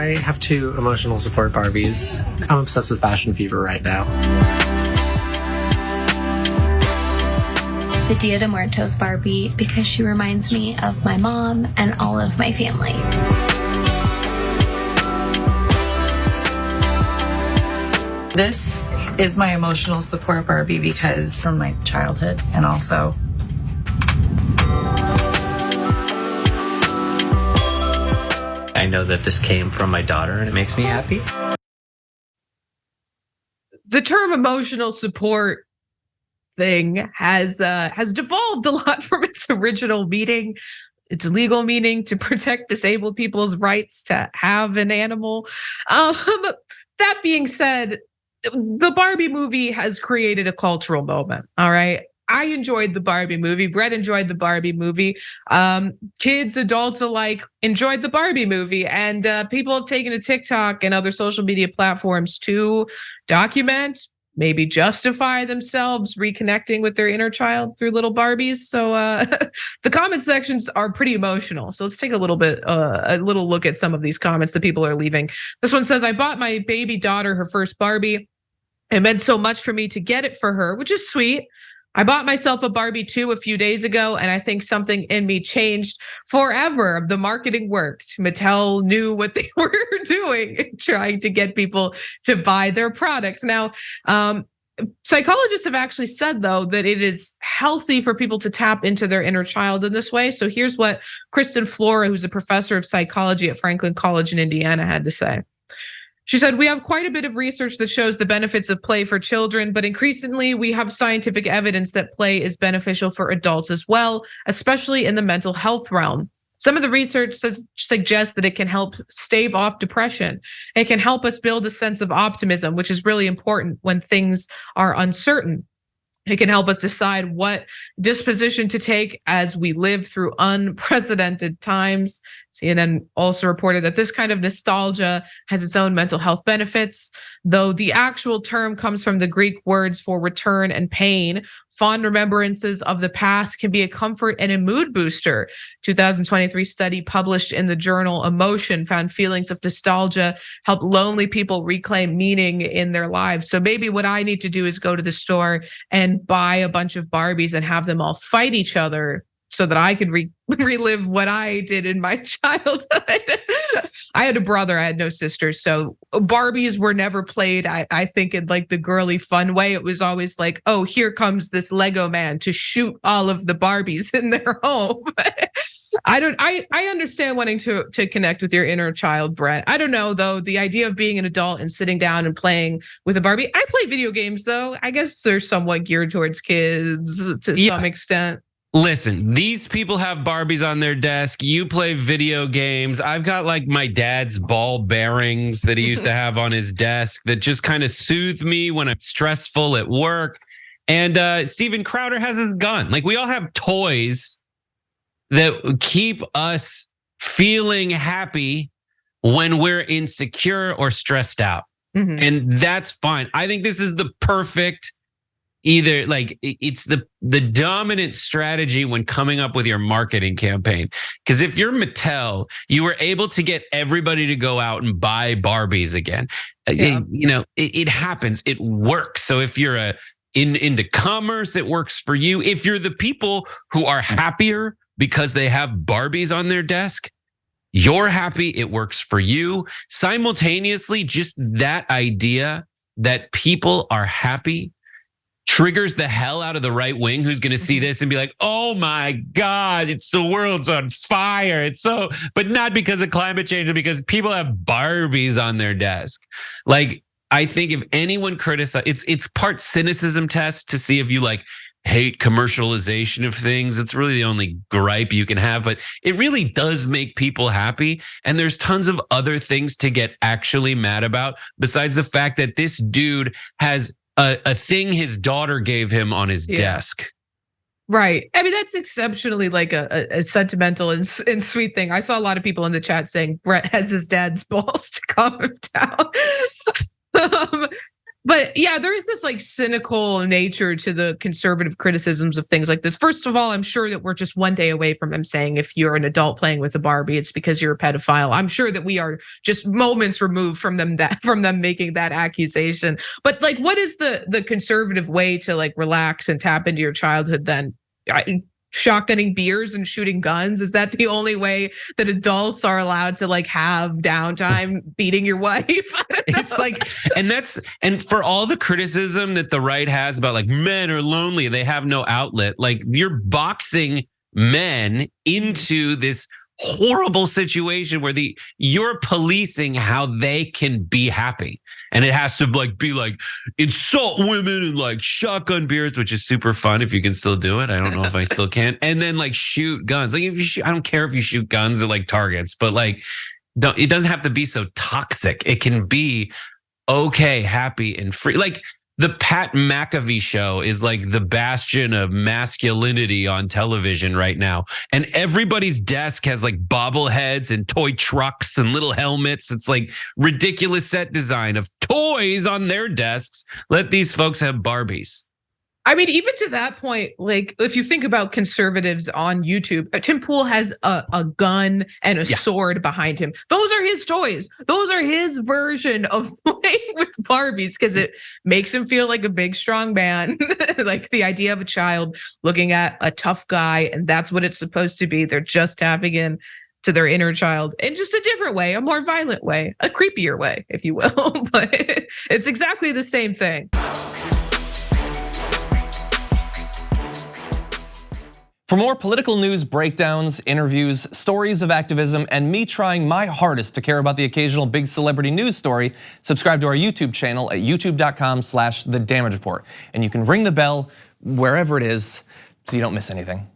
I have 2 emotional support Barbies. I'm obsessed with Fashion Fever right now. The Dia de Muertos Barbie because she reminds me of my mom and all of my family. This is my emotional support Barbie because from my childhood, and also I know that this came from my daughter and it makes me happy. The term emotional support thing has devolved a lot from its original meaning. Its legal meaning to protect disabled people's rights to have an animal. That being said, the Barbie movie has created a cultural moment. All right. I enjoyed the Barbie movie. Brett enjoyed the Barbie movie. Kids, adults alike enjoyed the Barbie movie. And people have taken to TikTok and other social media platforms to document, maybe justify themselves reconnecting with their inner child through little Barbies. So the comment sections are pretty emotional. So let's take a little look at some of these comments that people are leaving. This one says, I bought my baby daughter her first Barbie. It meant so much for me to get it for her, which is sweet. I bought myself a Barbie too a few days ago, and I think something in me changed forever. The marketing worked. Mattel knew what they were doing, trying to get people to buy their products. Now, psychologists have actually said, though, that it is healthy for people to tap into their inner child in this way. So here's what Kristen Flora, who's a professor of psychology at Franklin College in Indiana, had to say. She said, we have quite a bit of research that shows the benefits of play for children, but increasingly we have scientific evidence that play is beneficial for adults as well, especially in the mental health realm. Some of the research suggests that it can help stave off depression. It can help us build a sense of optimism, which is really important when things are uncertain. It can help us decide what disposition to take as we live through unprecedented times. CNN also reported that this kind of nostalgia has its own mental health benefits, though the actual term comes from the Greek words for return and pain. Fond remembrances of the past can be a comfort and a mood booster. 2023 study published in the journal Emotion found feelings of nostalgia help lonely people reclaim meaning in their lives. So maybe what I need to do is go to the store and buy a bunch of Barbies and have them all fight each other so that I could relive what I did in my childhood. I had a brother, I had no sisters. So Barbies were never played, I think, in like the girly fun way. It was always like, oh, here comes this Lego man to shoot all of the Barbies in their home. I understand wanting to connect with your inner child, Brett. I don't know, though, the idea of being an adult and sitting down and playing with a Barbie. I play video games, though. I guess they're somewhat geared towards kids to some extent. Listen, these people have Barbies on their desk. You play video games. I've got like my dad's ball bearings that he used to have on his desk that just kind of soothe me when I'm stressful at work. And Steven Crowder has his gun. Like, we all have toys that keep us feeling happy when we're insecure or stressed out. Mm-hmm. And that's fine. I think this is the perfect either, like, it's the dominant strategy when coming up with your marketing campaign. Because if you're Mattel, you were able to get everybody to go out and buy Barbies again. Yeah. It happens. It works. So if you're into commerce, it works for you. If you're the people who are happier because they have Barbies on their desk, you're happy. It works for you. Simultaneously, just that idea that people are happy triggers the hell out of the right wing, who's going to see this and be like, oh my God, it's the world's on fire. It's so, but not because of climate change, but because people have Barbies on their desk. Like, I think if anyone criticizes, it's part cynicism test to see if you like hate commercialization of things. It's really the only gripe you can have, but it really does make people happy. And there's tons of other things to get actually mad about besides the fact that this dude has a thing his daughter gave him on his desk. Right. I mean, that's exceptionally like a sentimental and sweet thing. I saw a lot of people in the chat saying Brett has his dad's balls to calm him down. But yeah, there is this like cynical nature to the conservative criticisms of things like this. First of all, I'm sure that we're just one day away from them saying if you're an adult playing with a Barbie, it's because you're a pedophile. I'm sure that we are just moments removed from them making that accusation. But like, what is the conservative way to like relax and tap into your childhood then? Shotgunning beers and shooting guns? Is that the only way that adults are allowed to like have downtime beating your wife? It's like, and for all the criticism that the right has about like men are lonely, they have no outlet. Like you're boxing men into this horrible situation where you're policing how they can be happy. And it has to like be like insult women and like shotgun beers, which is super fun if you can still do it. I don't know if I still can. And then like shoot guns. Like I don't care if you shoot guns at like targets, but like it doesn't have to be so toxic. It can be okay, happy and free. Like the Pat McAfee show is like the bastion of masculinity on television right now. And everybody's desk has like bobbleheads and toy trucks and little helmets. It's like ridiculous set design of toys on their desks. Let these folks have Barbies. I mean, even to that point, like if you think about conservatives on YouTube, Tim Pool has a gun and a sword behind him. Those are his toys. Those are his version of playing with Barbies because it makes him feel like a big, strong man. Like the idea of a child looking at a tough guy, and that's what it's supposed to be. They're just tapping in to their inner child in just a different way, a more violent way, a creepier way, if you will. But it's exactly the same thing. For more political news, breakdowns, interviews, stories of activism, and me trying my hardest to care about the occasional big celebrity news story, subscribe to our YouTube channel at youtube.com/The Damage Report. And you can ring the bell wherever it is so you don't miss anything.